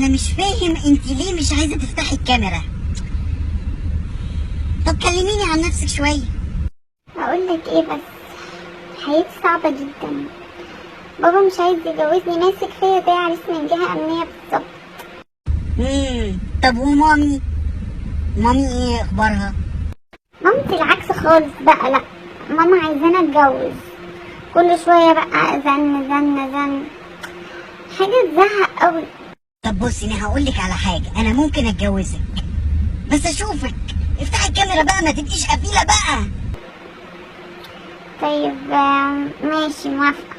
انا مش فاهم انت ليه مش عايزه تفتحي الكاميرا. طب كلميني عن نفسك شويه. اقول لك ايه بس، حياتي صعبه جدا. بابا مش عايز يجوزني، ماسك فيا زي عريس من جهه امنيه بالظبط. طب ومامي؟ مامي ايه اخبارها؟ مامتي العكس خالص بقى، لا ماما عايزانا اتجوز، كل شويه بقى زن زن زن، حاجه تزهق قوي. طب بصي انا هقول لك على حاجه، انا ممكن اتجوزك بس اشوفك. افتحي الكاميرا بقى، ما تبقيش قفيله بقى. طيب ماشي موافقه،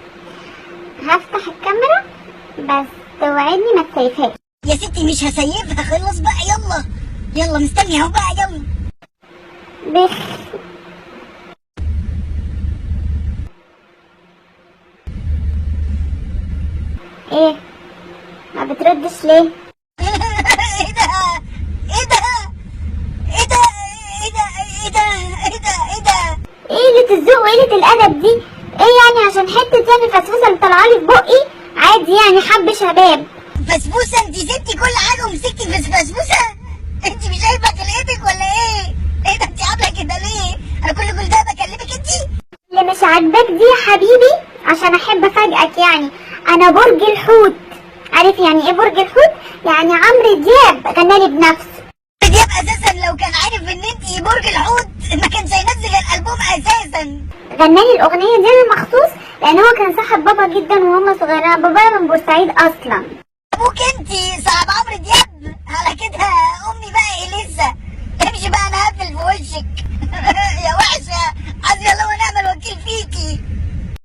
هفتح الكاميرا بس توعدني ما تسيفهاش. يا ستي مش هسيبها، خلاص بقى، يلا يلا مستني اهو بقى، يلا. بخ. ايه ما بتردش ليه؟ ايه ده؟ ايه ده؟ ايه ده؟ ايه ده؟ ايه ده؟ ايه ده؟ ايه ده؟ ايه قلة الذوق وقلة الأدب دي؟ ايه يعني عشان حتة يعني فسفوسة اللي طالعالي في بقي عادي يعني حب شباب؟ فسفوسه؟ انت سبتي كل حاجه ومسكتي في فسفوسه؟ انت مش شايفه خلقتك ولا ايه؟ ايه ده؟ انت عامله كده ليه؟ انا كل ده بكلمك انت؟ اللي مش عاجباك دي يا حبيبي عشان احب افاجئك، يعني انا برج الحوت. عارف يعني ايه برج الحوت؟ يعني عمرو دياب غنالي بنفسه. دياب اساسا لو كان عارف ان انت برج الحوت ما كانش هينزل الالبوم اساسا. غنالي الاغنيه دي مخصوص لان هو كان صاحب بابا جدا وهم صغيرين، بابا من بورسعيد اصلا. ابوك انت صاحب عمرو دياب؟ على كده امي بقى اليسا. امشي بقى، انا هقفل في وشك. يا وحشه، حسبي الله ونعم الوكيل فيكي.